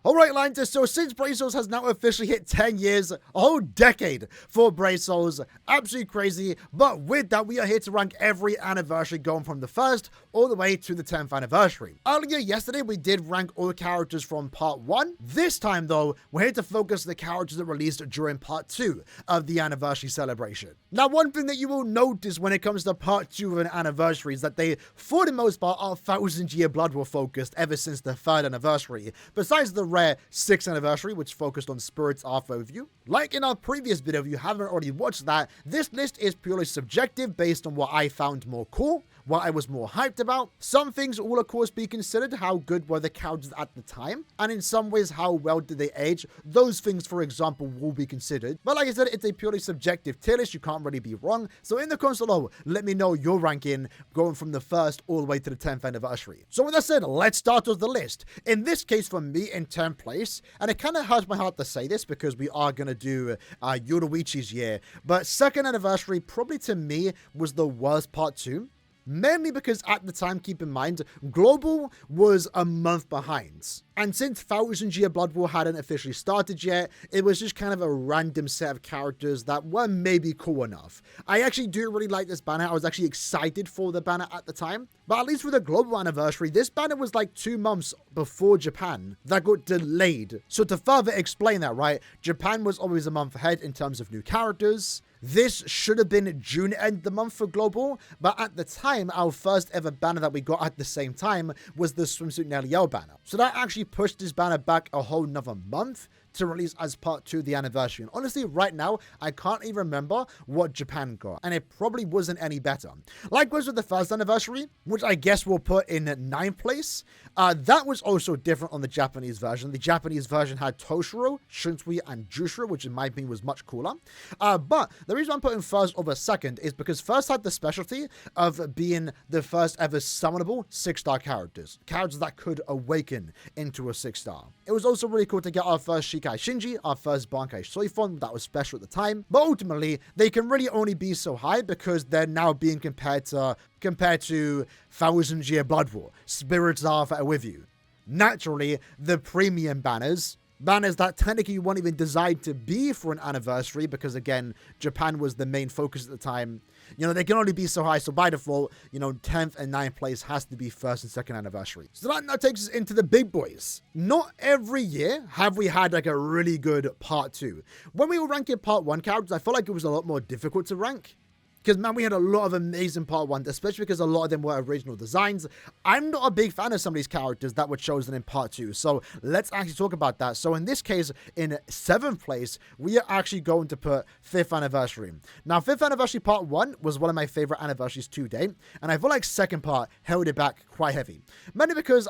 Alright, Lantis, so since Brave Souls has now officially hit 10 years, a whole decade for Brave Souls, absolutely crazy, but with that, we are here to rank every anniversary going from the 1st all the way to the 10th anniversary. Earlier yesterday, we did rank all the characters from part 1. This time, though, we're here to focus on the characters that released during part 2 of the anniversary celebration. Now, one thing that you will notice when it comes to part 2 of an anniversary is that they, for the most part, are 1000-year Blood War focused ever since the 3rd anniversary, besides the rare 6th anniversary, which focused on Spirits Arc overview. Like in our previous video, if you haven't already watched that, this list is purely subjective based on what I found more cool, what I was more hyped about. Some things will of course be considered how good were the characters at the time, and in some ways how well did they age. Those things, for example, will be considered. But like I said, it's a purely subjective tier list, you can't really be wrong. So in the comments below, let me know your ranking going from the 1st all the way to the 10th anniversary. So with that said, let's start with the list. In this case, for me, in 10th place, and it kind of hurts my heart to say this because we are going to do Yoruichi's year, but 2nd anniversary probably to me was the worst part 2. Mainly because at the time, keep in mind, Global was a month behind. And since 1000-year Blood War hadn't officially started yet, it was just kind of a random set of characters that were maybe cool enough. I actually do really like this banner. I was actually excited for the banner at the time. But at least with the Global anniversary, this banner was like 2 months before Japan that got delayed. So to further explain that, right, Japan was always a month ahead in terms of new characters. This should have been June end the month for Global, but at the time, our first ever banner that we got at the same time was the Swimsuit Neliel banner. So that actually pushed this banner back a whole nother month to release as part 2 of the anniversary. And honestly, right now, I can't even remember what Japan got, and it probably wasn't any better. Likewise with the 1st anniversary, which I guess we'll put in 9th place, that was also different on the Japanese version. The Japanese version had Toshiro, Shunsui, and Jushiro, which in my opinion was much cooler. But the reason I'm putting 1st over 2nd is because 1st had the specialty of being the first ever summonable 6-star characters that could awaken into a 6-star. It was also really cool to get our first Shikai Shinji, our first Bankai Soifon, that was special at the time, but ultimately they can really only be so high because they're now being compared to 1000-year Blood War, Spirits Are with you. Naturally, the premium banners that technically weren't even designed to be for an anniversary because again, Japan was the main focus at the time. You know, they can only be so high, so by default, you know, 10th and 9th place has to be 1st and 2nd anniversary. So that now takes us into the big boys. Not every year have we had like a really good part 2. When we were ranking part 1 characters, I felt like it was a lot more difficult to rank. Because, man, we had a lot of amazing part 1, especially because a lot of them were original designs. I'm not a big fan of some of these characters that were chosen in part 2, so let's actually talk about that. So in this case, in 7th place, we are actually going to put 5th anniversary. Now, 5th anniversary part 1 was one of my favorite anniversaries to date, and I feel like 2nd part held it back quite heavy. Mainly because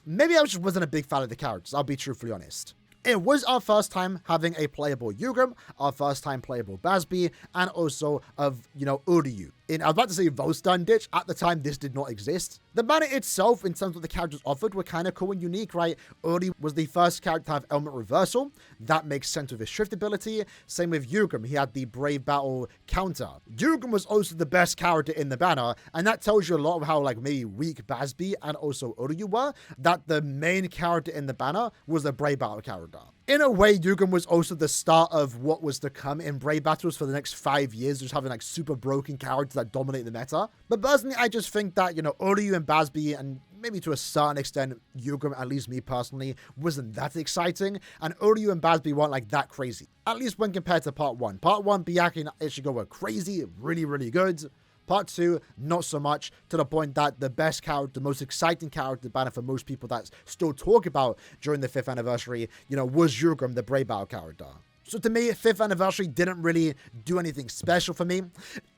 maybe I just wasn't a big fan of the characters, I'll be truthfully honest. It was our first time having a playable Yugam, our first time playable Basby, and also of, Uryu. I was about to say Volstan Ditch. At the time, this did not exist. The banner itself, in terms of the characters offered, were kind of cool and unique, right? Uryu was the first character to have element reversal. That makes sense with his shift ability. Same with Yugam. He had the Brave Battle counter. Yugam was also the best character in the banner, and that tells you a lot of how, maybe weak Basby and also Uryu were, that the main character in the banner was the Brave Battle character. In a way, Yugam was also the start of what was to come in Brave Battles for the next 5 years, just having super broken characters that dominate the meta. But personally, I just think that, Uryu and Basby, and maybe to a certain extent, Yugam, at least me personally, wasn't that exciting. And Uryu and Basby weren't that crazy. At least when compared to part 1. Part 1, Byaku and Ichigo were crazy, really, really good. Part 2, not so much, to the point that the best character, the most exciting character banner for most people that still talk about during the 5th anniversary, was Yugam, the Brave Battle character. So to me, 5th anniversary didn't really do anything special for me.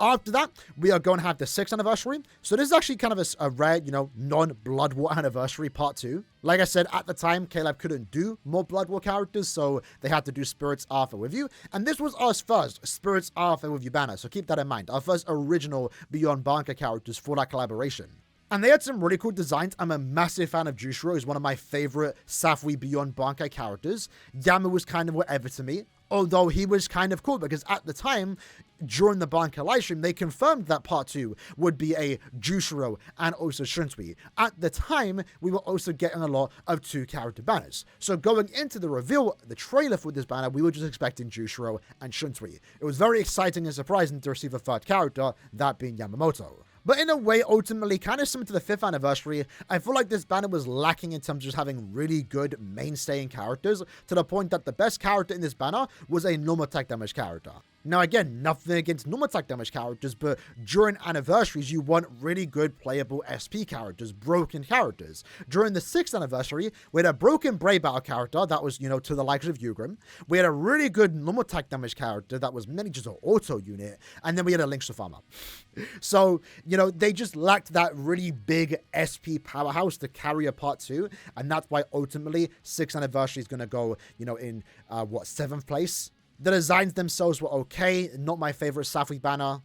After that, we are going to have the 6th anniversary. So this is actually kind of a rare, non-Blood War anniversary part 2. Like I said, at the time, Caleb couldn't do more Blood War characters, so they had to do Spirits Arc with you. And this was our first Spirits Arc with you banner, so keep that in mind. Our first original Beyond Banka characters for that collaboration. And they had some really cool designs. I'm a massive fan of Jushiro. He's one of my favorite Safui Beyond Bankai characters. Yama was kind of whatever to me, although he was kind of cool because at the time, during the Bankai livestream, they confirmed that part 2 would be a Jushiro and also Shunsui. At the time, we were also getting a lot of 2-character banners. So going into the reveal, the trailer for this banner, we were just expecting Jushiro and Shunsui. It was very exciting and surprising to receive a 3rd character, that being Yamamoto. But in a way, ultimately, kind of similar to the 5th anniversary, I feel like this banner was lacking in terms of just having really good mainstaying characters, to the point that the best character in this banner was a normal attack damage character. Now again, nothing against normal attack damage characters, but during anniversaries, you want really good playable SP characters, broken characters. During the 6th anniversary, we had a broken Brave Battle character that was, to the likes of Yugrim. We had a really good normal attack damage character that was mainly just an auto unit, and then we had a Lynx farmer. So, they just lacked that really big SP powerhouse to carry a part 2, and that's why ultimately 6th anniversary is going to go, in 7th place. The designs themselves were okay, not my favorite Safui banner.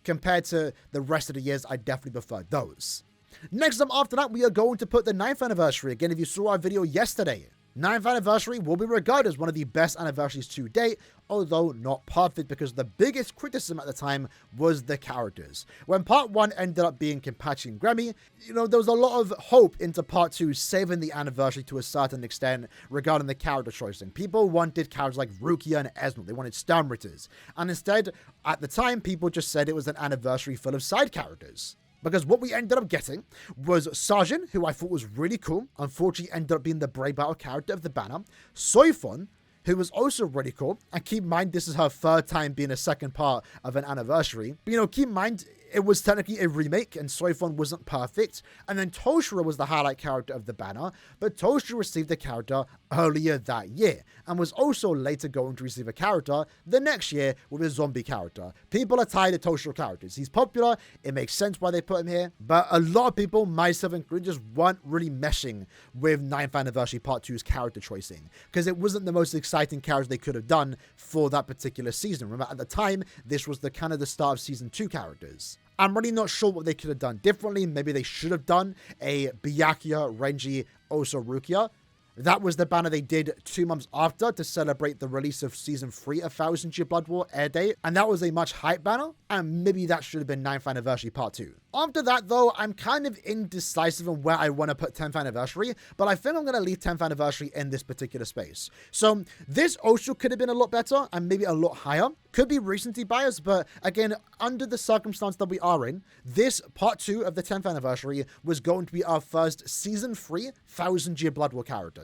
Compared to the rest of the years, I definitely prefer those. Next up after that, we are going to put the 9th anniversary. Again, if you saw our video yesterday, 9th anniversary will be regarded as one of the best anniversaries to date, although not perfect because the biggest criticism at the time was the characters. When part 1 ended up being Kenpachi and Gremmy, there was a lot of hope into part 2 saving the anniversary to a certain extent regarding the character choice. And people wanted characters like Rukia and Esno, they wanted Stamritters. And instead, at the time, people just said it was an anniversary full of side characters. Because what we ended up getting was Sergeant, who I thought was really cool. Unfortunately, ended up being the Brave Battle character of the banner. Soifon, who was also really cool. And keep in mind, this is her 3rd time being a 2nd part of an anniversary. But, keep in mind, it was technically a remake, and Soifon wasn't perfect. And then Toshiro was the highlight character of the banner, but Toshiro received the character earlier that year, and was also later going to receive a character the next year with a zombie character. People are tired of Toshiro characters. He's popular, it makes sense why they put him here, but a lot of people, myself included, just weren't really meshing with 9th Anniversary Part 2's character choicing, because it wasn't the most exciting character they could have done for that particular season. Remember, at the time, this was the kind of the start of Season 2 characters. I'm really not sure what they could have done differently. Maybe they should have done a Byakuya, Renji, also Rukia. That was the banner they did 2 months after to celebrate the release of Season 3 of 1000 Year Blood War air date, and that was a much hype banner, and maybe that should have been 9th Anniversary Part 2. After that, though, I'm kind of indecisive on where I want to put 10th Anniversary, but I think I'm going to leave 10th Anniversary in this particular space. So, this also could have been a lot better, and maybe a lot higher. Could be recency bias, but again, under the circumstance that we are in, this Part 2 of the 10th Anniversary was going to be our first Season 3 1000 Year Blood War characters.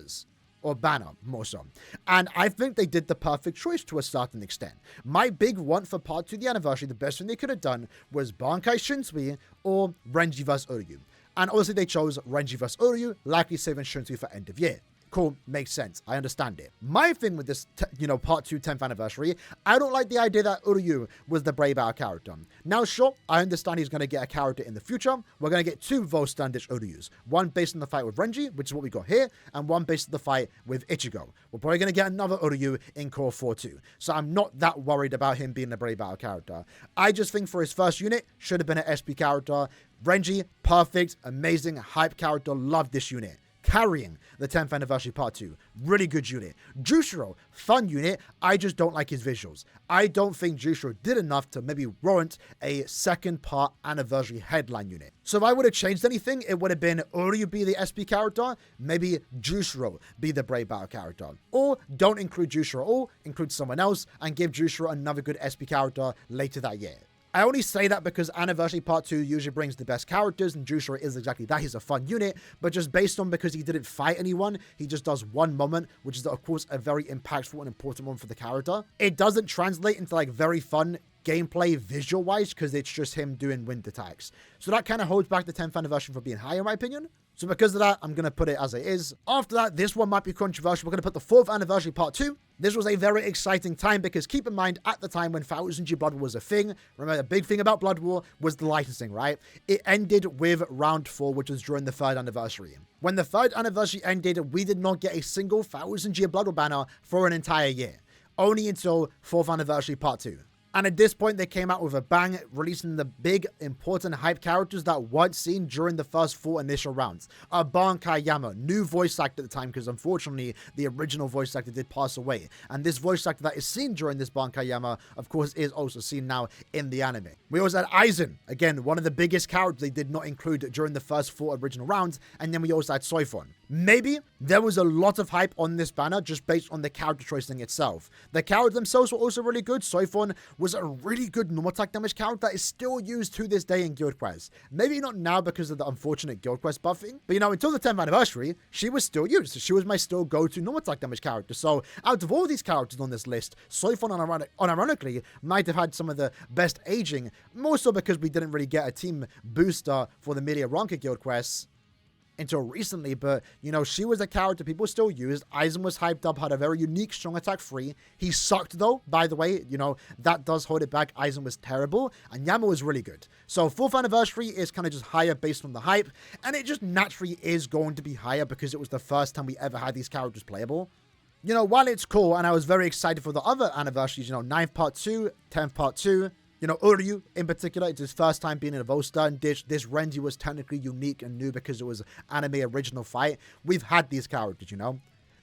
Or banner, more so. And I think they did the perfect choice to a certain extent. My big want for Part 2 of the anniversary, the best thing they could have done was Bankai Shinsui or Renji vs. Uryu. And obviously they chose Renji vs. Uryu, likely saving Shinsui for end of year. Cool, makes sense. I understand it. My thing with this, Part 2 10th anniversary, I don't like the idea that Uryu was the Brave Battle character. Now, sure, I understand he's going to get a character in the future. We're going to get 2 Volstandish Uryus. One based on the fight with Renji, which is what we got here, and one based on the fight with Ichigo. We're probably going to get another Uryu in Core 4 too. So I'm not that worried about him being the Brave Battle character. I just think for his first unit, should have been an SP character. Renji, perfect, amazing, hype character, love this unit. Carrying the 10th Anniversary Part 2. Really good unit. Jushiro, fun unit. I just don't like his visuals. I don't think Jushiro did enough to maybe warrant a 2nd part anniversary headline unit. So if I would have changed anything, it would have been Uryu be the SP character, maybe Jushiro be the Brave Battle character. Or don't include Jushiro at all, include someone else, and give Jushiro another good SP character later that year. I only say that because Anniversary Part 2 usually brings the best characters, and Jushiro is exactly that. He's a fun unit, but just based on because he didn't fight anyone, he just does one moment, which is, of course, a very impactful and important one for the character. It doesn't translate into, very fun gameplay visual-wise, because it's just him doing wind attacks. So that kind of holds back the 10th Anniversary from being higher, in my opinion. So because of that, I'm going to put it as it is. After that, this one might be controversial. We're going to put the 4th Anniversary Part 2. This was a very exciting time because keep in mind, at the time when 1000 Year Blood War was a thing, remember the big thing about Blood War was the licensing, right? It ended with Round 4, which was during the 3rd anniversary. When the 3rd anniversary ended, we did not get a single 1000 Year Blood War banner for an entire year. Only until 4th Anniversary Part 2. And at this point, they came out with a bang, releasing the big, important hype characters that weren't seen during the first 4 initial rounds. Bankai Yama, new voice actor at the time, because unfortunately, the original voice actor did pass away. And this voice actor that is seen during this Bankai Yama, of course, is also seen now in the anime. We also had Aizen, again, one of the biggest characters they did not include during the first 4 original rounds. And then we also had Soifon. Maybe there was a lot of hype on this banner just based on the character choicing itself. The characters themselves were also really good. Soifon was a really good normal attack damage character that is still used to this day in Guild Quest. Maybe not now because of the unfortunate Guild Quest buffing, but until the 10th anniversary, she was still used. She was my still go-to normal attack damage character. So out of all these characters on this list, Soifon unironically might have had some of the best aging, more so because we didn't really get a team booster for the Media Ranker Guild Quests until recently, but, she was a character people still used. Aizen was hyped up, had a very unique strong attack 3. He sucked, though, by the way. That does hold it back. Aizen was terrible, and Yama was really good. So 4th anniversary is kind of just higher based on the hype, and it just naturally is going to be higher because it was the first time we ever had these characters playable. While it's cool, and I was very excited for the other anniversaries, 9th Part 2, 10th Part 2, Uryu in particular, it's his first time being in a Volstern dish. This Renji was technically unique and new because it was anime original fight. We've had these characters,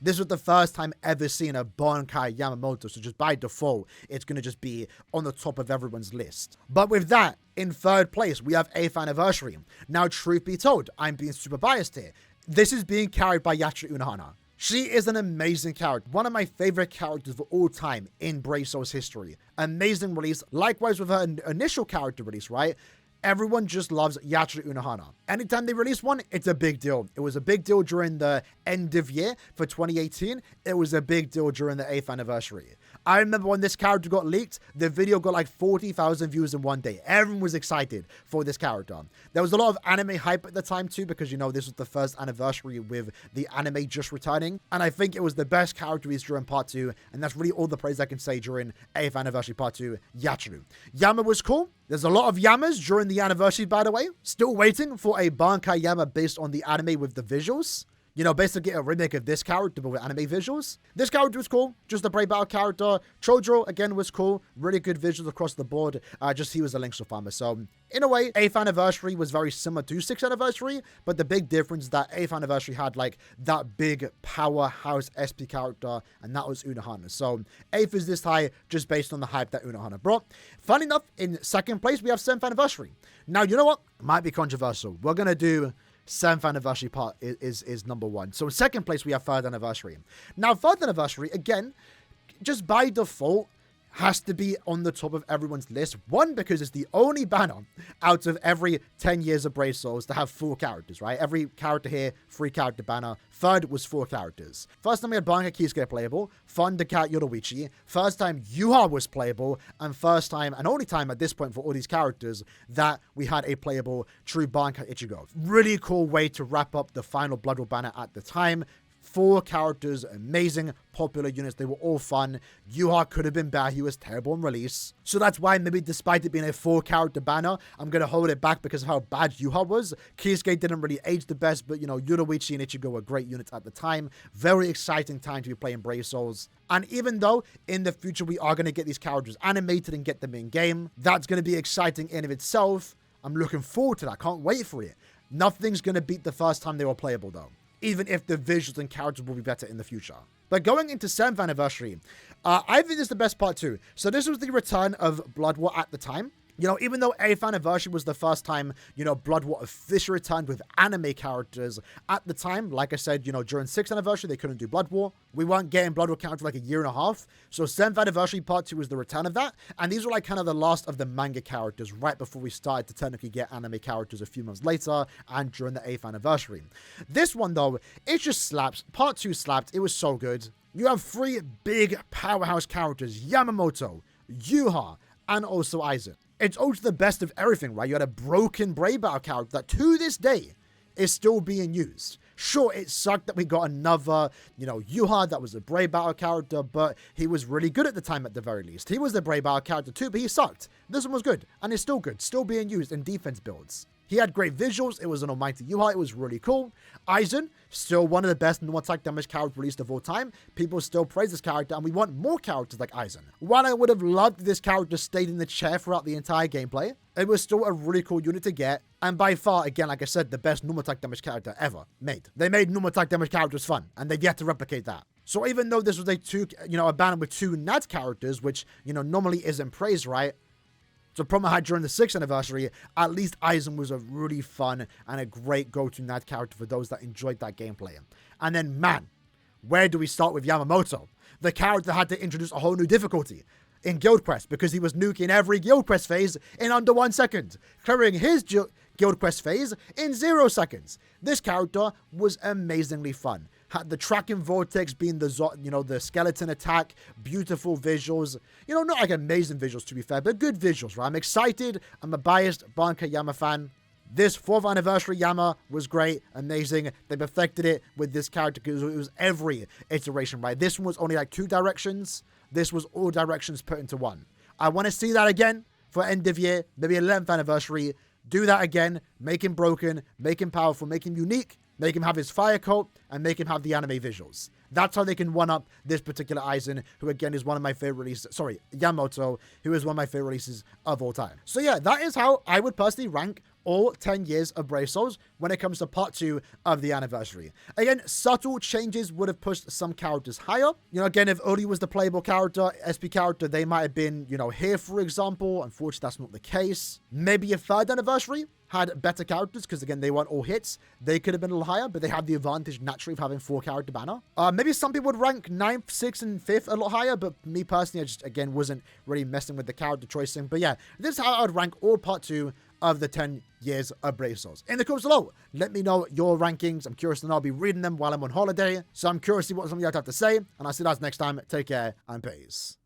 This was the first time ever seeing a Bankai Yamamoto, so just by default, it's going to just be on the top of everyone's list. But with that, in 3rd place, we have 8th anniversary. Now, truth be told, I'm being super biased here. This is being carried by Yachiru Unohana. She is an amazing character, one of my favorite characters of all time in Brave Souls history. Amazing release, likewise with her initial character release, right? Everyone just loves Yachiru Unohana. Anytime they release one, it's a big deal. It was a big deal during the end of year for 2018. It was a big deal during the 8th anniversary. I remember when this character got leaked, the video got like 40,000 views in one day. Everyone was excited for this character. There was a lot of anime hype at the time too, because this was the first anniversary with the anime just returning. And I think it was the best character release during Part 2, and that's really all the praise I can say during 8th anniversary Part 2, Yachiru. Yama was cool. There's a lot of Yamas during the anniversary, by the way. Still waiting for a Bankai Yama based on the anime with the visuals. Basically a remake of this character, but with anime visuals. This character was cool. Just a Brave Battle character. Chojo, again, was cool. Really good visuals across the board. Just he was a Link's farmer. So, in a way, 8th anniversary was very similar to 6th anniversary, but the big difference is that 8th anniversary had, that big powerhouse SP character, and that was Unohana. So, 8th is this high, just based on the hype that Unohana brought. Fun enough, in 2nd place, we have 7th anniversary. Now, you know what? Might be controversial. We're going to do 7th anniversary part is number 1. So in 2nd place, we have 3rd anniversary. Now, 3rd anniversary, again, just by default, has to be on the top of everyone's list. 1, because it's the only banner out of every 10 years of Brave Souls to have 4 characters, right? Every character here, 3 character banner. 3rd was 4 characters. First time we had Bankai Kisuke playable, Thundercat Yoruichi. First time Yuha was playable, and first time, and only time at this point for all these characters, that we had a playable true Bankai Ichigo. Really cool way to wrap up the final Blood War banner at the time. 4 characters, amazing, popular units. They were all fun. Yuha could have been bad. He was terrible in release. So that's why maybe despite it being a 4-character banner, I'm going to hold it back because of how bad Yuha was. Kisuke didn't really age the best, but, Yoruichi and Ichigo were great units at the time. Very exciting time to be playing Brave Souls. And even though in the future we are going to get these characters animated and get them in game, that's going to be exciting in of itself. I'm looking forward to that. Can't wait for it. Nothing's going to beat the first time they were playable, though, even if the visuals and characters will be better in the future. But going into 7th anniversary, I think this is the best part too. So this was the return of Blood War at the time. Even though 8th anniversary was the first time, Blood War officially returned with anime characters at the time. Like I said, during 6th anniversary, they couldn't do Blood War. We weren't getting Blood War characters for like a year and a half. So 7th anniversary part 2 was the return of that. And these were like kind of the last of the manga characters right before we started to technically get anime characters a few months later and during the 8th anniversary. This one though, it just slaps. Part 2 slapped. It was so good. You have 3 big powerhouse characters, Yamamoto, Yuha, and also Aizen. It's also the best of everything, right? You had a broken Brave Battle character that to this day is still being used. Sure, it sucked that we got another, Yuha that was a Brave Battle character, but he was really good at the time at the very least. He was the Brave Battle character too, but he sucked. This one was good, and it's still good, still being used in defense builds. He had great visuals. It was an almighty UI. It was really cool. Aizen, still one of the best normal attack damage characters released of all time. People still praise this character, and we want more characters like Aizen. While I would have loved this character stayed in the chair throughout the entire gameplay, it was still a really cool unit to get, and by far, again, like I said, the best normal attack damage character ever made. They made normal attack damage characters fun, and they've yet to replicate that. So even though this was a banner with 2 NAD characters, which, normally isn't praised, right? So the problem I had during the 6th anniversary, at least Aizen was a really fun and a great go-to NAD character for those that enjoyed that gameplay. And then, man, where do we start with Yamamoto? The character had to introduce a whole new difficulty in Guild Quest because he was nuking every Guild Quest phase in under 1 second, clearing his Guild Quest phase in 0 seconds. This character was amazingly fun. Had the tracking vortex being the skeleton attack, beautiful visuals. Not like amazing visuals to be fair, but good visuals, right? I'm excited. I'm a biased Bankai Yama fan. This 4th anniversary Yama was great, amazing. They perfected it with this character because it was every iteration, right? This one was only like 2 directions. This was all directions put into 1. I want to see that again for end of year, maybe 11th anniversary. Do that again. Make him broken, make him powerful, make him unique. Make him have his fire coat, and make him have the anime visuals. That's how they can one-up this particular Aizen, who again is one of my favorite releases. Sorry, Yamamoto, who is one of my favorite releases of all time. So yeah, that is how I would personally rank all 10 years of Brave Souls when it comes to part 2 of the anniversary. Again, subtle changes would have pushed some characters higher. Again, if Uri was the playable character, SP character, they might have been, here, for example. Unfortunately, that's not the case. Maybe a 3rd anniversary had better characters, because again, they weren't all hits. They could have been a little higher, but they had the advantage naturally of having 4 character banner. Maybe some people would rank 9th, 6th, and 5th a lot higher, but me personally, I just, again, wasn't really messing with the character choicing. But yeah, this is how I would rank all part 2 of the 10 years of Brave Souls. In the comments below, let me know your rankings. I'm curious to know. I'll be reading them while I'm on holiday, so I'm curious to see what some of you guys have to say, and I'll see you guys next time. Take care, and peace.